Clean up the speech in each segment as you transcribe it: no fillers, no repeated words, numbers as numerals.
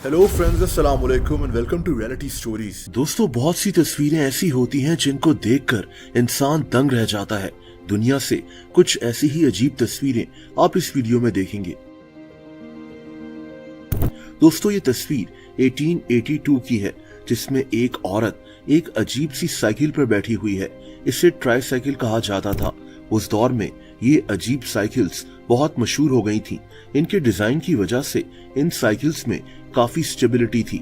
Hello friends, अस्सलाम वालेकुम and welcome to reality stories. दोस्तों, बहुत सी तस्वीरें ऐसी होती हैं जिनको देखकर इंसान दंग रह जाता है। दुनिया से कुछ ऐसी ही अजीब तस्वीरें आप इस वीडियो में देखेंगे। दोस्तों, ये तस्वीर 1882 की है, जिसमें एक औरत एक अजीब सी साइकिल पर बैठी हुई है। इसे ट्राईसाइकिल कहा जाता था। उस दौर में ये अजीब साइकिल्स बहुत मशहूर हो गई थी। इनके डिजाइन की वजह से इन साइकिल्स में काफी स्टेबिलिटी थी।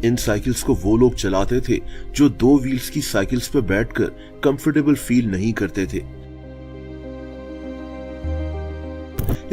इन साइकिल्स को वो लोग चलाते थे जो दो व्हील्स की साइकिल्स पर बैठकर कंफर्टेबल फील नहीं करते थे।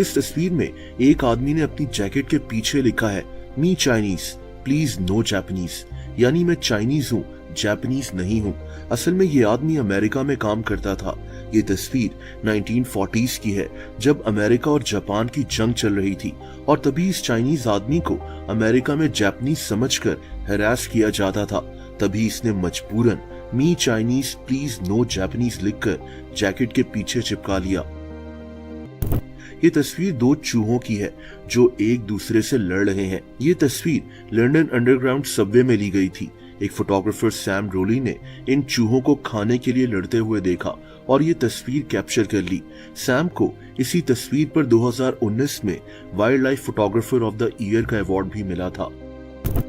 इस तस्वीर में एक आदमी ने अपनी जैकेट के पीछे लिखा है, मी चाइनीज प्लीज नो जापानीज, यानी मैं चाइनीज हूँ, जापानीज नहीं हूँ। असल में ये आदमी अमेरिका में काम करता था। ये तस्वीर 1940s की है, जब अमेरिका और जापान की जंग चल रही थी, और तभी इस चाइनीज आदमी को अमेरिका में जापानीज समझकर हैरास किया जाता था। तभी इसने मजबूरन मी चाइनीज प्लीज नो जापानीज लिखकर जैकेट के पीछे चिपका लिया। ये तस्वीर दो चूहों की है जो एक दूसरे से लड़ रहे हैं। ये तस्वीर लंदन अंडरग्राउंड सबवे में ली गई थी। एक फोटोग्राफर सैम रोली ने इन चूहों को खाने के लिए लड़ते हुए देखा और ये तस्वीर कैप्चर कर ली। सैम को इसी तस्वीर पर 2019 में wild life photographer of the year का अवार्ड भी मिला था।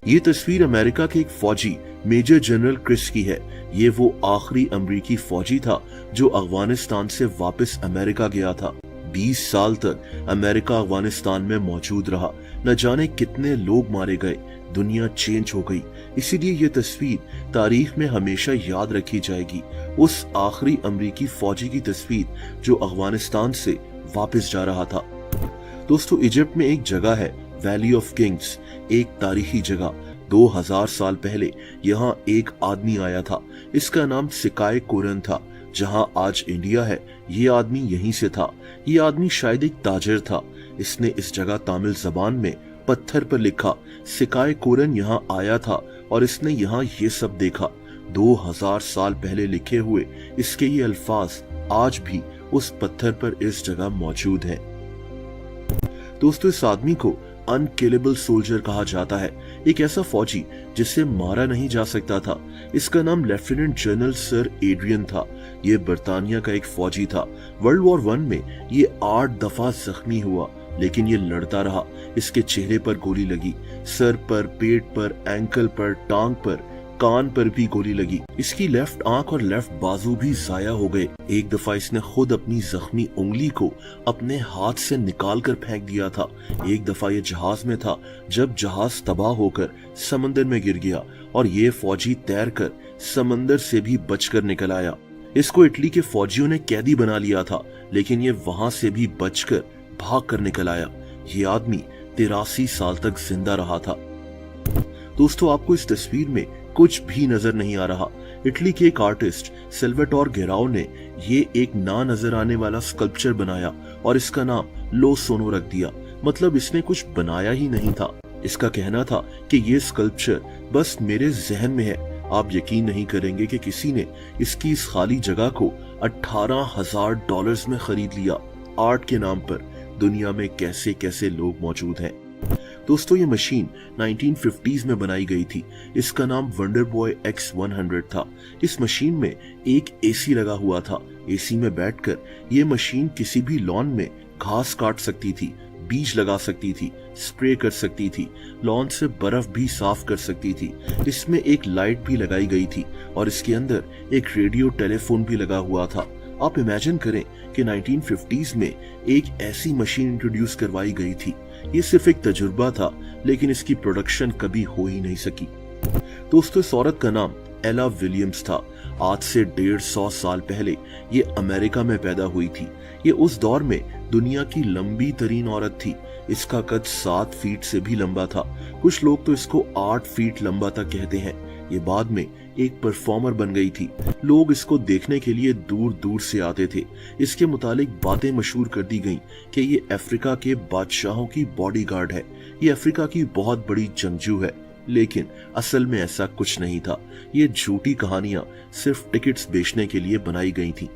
ये तस्वीर अमेरिका के एक फौजी मेजर जनरल क्रिस की है। ये वो आखिरी अमरीकी फौजी था जो अफगानिस्तान से वापस अमेरिका गया था। 20 साल तक अमेरिका अफगानिस्तान में मौजूद रहा। न जाने कितने लोग मारे गए, दुनिया चेंज हो गई। इसीलिए ये तस्वीर तारीख में हमेशा याद रखी जाएगी। उस आखिरी अमरीकी फौजी की तस्वीर जो अफगानिस्तान से वापस जा रहा था। दोस्तों, इजिप्ट में एक जगह है वैली ऑफ किंग्स, एक तारीखी जगह। 2000 साल पहले यहाँ एक आदमी आया था। इसका नाम सिकाए कोरन था। जहाँ आज इंडिया है, ये आदमी यहीं से था। ये आदमी शायद एक ताजिर था। इसने इस जगह तमिल जबान में पत्थर पर लिखा, सिकाए कोरन यहाँ आया था और इसने यहाँ ये सब देखा। 2000 साल पहले लिखे हुए इसके ये अल्फाज आज भी उस पत्थर पर इस जगह मौजूद हैं। दोस्तों, इस आदमी को अनकिलेबल सोल्जर कहा जाता है, एक ऐसा फौजी जिसे मारा नहीं जा सकता था। इसका नाम लेफ्टिनेंट जनरल सर एड्रियन था। ये बर्तानिया का एक फौजी था। वर्ल्ड वॉर 1 में ये 8 दफा जख्मी हुआ, लेकिन ये लड़ता रहा। इसके चेहरे पर गोली लगी, सर पर, पेट पर, एंकल पर, टांग पर, कान पर भी गोली लगी। इसकी लेफ्ट आंख और लेफ्ट बाजू भी जाया हो गए। एक दफा इसने खुद अपनी जख्मी उंगली को अपने हाथ से निकाल कर फेंक दिया था। एक दफा ये जहाज में था जब जहाज तबाह होकर समंदर में गिर गया और ये फौजी तैरकर समंदर से भी बचकर निकल आया। इसको इटली के फौजियों ने कैदी बना लिया था, लेकिन ये वहां से भी बचकर भाग कर निकल आया। ये आदमी 83 साल तक जिंदा रहा था। दोस्तों, आपको इस तस्वीर में कुछ भी नजर नहीं आ रहा। इटली के एक आर्टिस्ट सेल्वाटोर गेराओ ने ये एक ना नजर आने वाला स्कल्पचर बनाया और इसका नाम लो सोनो रख दिया। मतलब इसने कुछ बनाया ही नहीं था। इसका कहना था कि ये स्कल्पचर बस मेरे जहन में है। आप यकीन नहीं करेंगे कि किसी ने इसकी इस खाली जगह को $18,000 में खरीद लिया। आर्ट के नाम पर दुनिया में कैसे कैसे लोग मौजूद हैं। दोस्तों, ये मशीन 1950s में बनाई गई थी। इसका नाम वंडर बॉय X100 था। इस मशीन में एक एसी लगा हुआ था। एसी में बैठकर ये मशीन किसी भी लॉन में घास काट सकती थी, बीज लगा सकती थी, स्प्रे कर सकती थी, लॉन से बर्फ भी साफ कर सकती थी। इसमें एक लाइट भी लगाई गई थी और इसके अंदर एक रेडियो टेलीफोन भी लगा हुआ था। आप इमेजिन करें कि 1950s में एक ऐसी मशीन इंट्रोड्यूस करवाई गई थी। ये सिर्फ एक तजुर्बा था, लेकिन इसकी प्रोडक्शन कभी हो ही नहीं सकी। दोस्तों, इस औरत का नाम एला विलियम्स था। आज से 150 साल पहले ये अमेरिका में पैदा हुई थी। ये उस दौर में दुनिया की लंबी तरीन औरत थी। इसका कद 7 फीट से भी लंबा था। कुछ लोग तो इसको 8 फीट लंबा तक कहते हैं। ये बाद में एक परफॉर्मर बन गई थी। लोग इसको देखने के लिए दूर दूर से आते थे। इसके मुतालिक बातें मशहूर कर दी गईं कि ये अफ्रीका के बादशाहों की बॉडीगार्ड है, ये अफ्रीका की बहुत बड़ी जंगजू है। लेकिन असल में ऐसा कुछ नहीं था। ये झूठी कहानियां सिर्फ टिकट्स बेचने के लिए बनाई गई थी।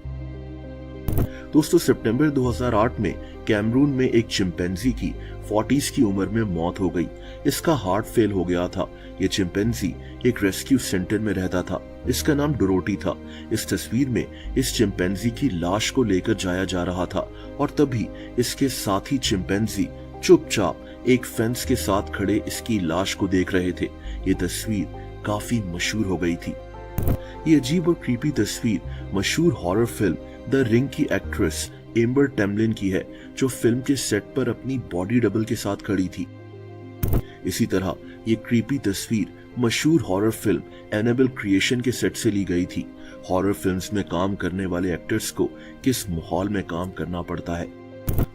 दोस्तों सितंबर 2008 में कैमरून में एक चिंपैंजी की 40s की उम्र में मौत हो गई। इसका हार्ट फेल हो गया था। ये चिंपैंजी एक रेस्क्यू सेंटर में रहता था। इसका नाम डोरोटी था। इस तस्वीर में इस चिंपैंजी की लाश को लेकर जाया जा रहा था और तभी इसके साथी चिंपैंजी चुपचाप एक फेंस के साथ खड़े इसकी लाश को देख रहे थे। ये तस्वीर काफी मशहूर हो गई थी। ये अजीब और क्रीपी तस्वीर मशहूर हॉरर फिल्म द रिंग की एक्ट्रेस एम्बर टेम्बलिन की है, जो फिल्म के सेट पर अपनी बॉडी डबल के साथ खड़ी थी। इसी तरह ये क्रीपी तस्वीर मशहूर हॉरर फिल्म एनाबेल क्रिएशन के सेट से ली गई थी। हॉरर फिल्म्स में काम करने वाले एक्टर्स को किस माहौल में काम करना पड़ता है।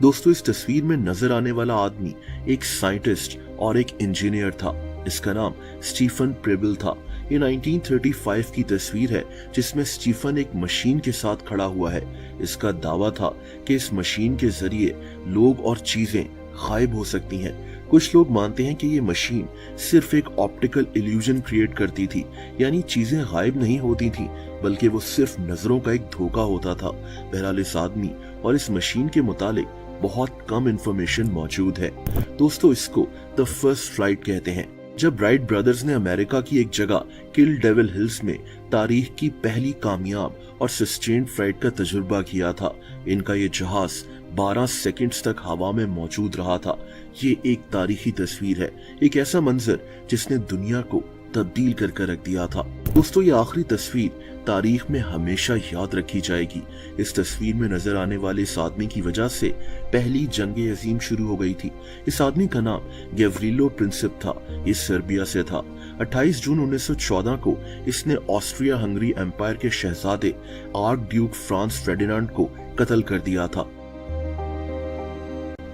दोस्तों इस तस्वीर में नजर आने वाला आदमी एक साइंटिस्ट और एक इंजीनियर था। इसका नाम स्टीफन प्रेबल था। ये 1935 की तस्वीर है जिसमें स्टीफन एक मशीन के साथ खड़ा हुआ है। इसका दावा था कि इस मशीन के जरिए लोग और चीजें गायब हो सकती हैं। कुछ लोग मानते हैं कि ये मशीन सिर्फ एक ऑप्टिकल इल्यूजन क्रिएट करती थी, यानी चीजें गायब नहीं होती थी बल्कि वो सिर्फ नजरों का एक धोखा होता था। बहरहाल इस आदमी और इस मशीन के मुतालिक बहुत कम इंफॉर्मेशन मौजूद है। दोस्तों इसको द फर्स्ट फ्लाइट कहते हैं। जब राइट ब्रदर्स ने अमेरिका की एक जगह किल डेविल हिल्स में तारीख की पहली कामयाब और सस्टेन्ड फ्लाइट का तजुर्बा किया था, इनका ये जहाज 12 सेकंड्स तक हवा में मौजूद रहा था। ये एक तारीखी तस्वीर है, एक ऐसा मंजर जिसने दुनिया को तब्दील कर रख दिया था। दोस्तों ये आखिरी तस्वीर तारीख में हमेशा याद रखी जाएगी। इस तस्वीर में नजर आने वाले इस आदमी की वजह से पहली जंग अजीम शुरू हो गई थी। इस आदमी का नाम गेवरिलो प्रिंसिप था। ये सर्बिया से था। 28 जून 1914 को इसने ऑस्ट्रिया हंगरी एम्पायर के शहजादे आर्क ड्यूक फ्रांस फेर्डिनांड को कत्ल कर दिया था।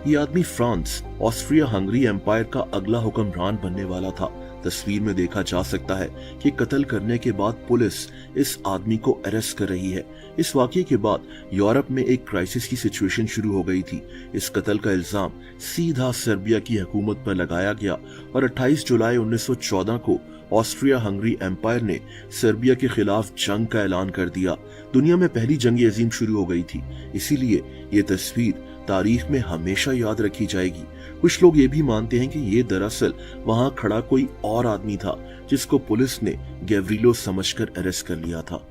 ये आदमी फ्रांस ऑस्ट्रिया हंगरी एम्पायर का अगला हुक्मरान बनने वाला था। तस्वीर में देखा जा सकता है कि कत्ल करने के बाद पुलिस इस आदमी को अरेस्ट कर रही है। इस वाकये के बाद यूरोप में एक क्राइसिस की सिचुएशन शुरू हो गई थी। इस कत्ल का इल्जाम सीधा सर्बिया की हुकूमत पर लगाया गया और 28 जुलाई 1914 को ऑस्ट्रिया हंगरी एम्पायर ने सर्बिया के खिलाफ जंग का ऐलान कर दिया। दुनिया में पहली जंग अजीम शुरू हो गई थी, इसीलिए ये तस्वीर तारीख में हमेशा याद रखी जाएगी। कुछ लोग ये भी मानते हैं कि ये दरअसल वहां खड़ा कोई और आदमी था जिसको पुलिस ने गेवरिलो समझकर अरेस्ट कर लिया था।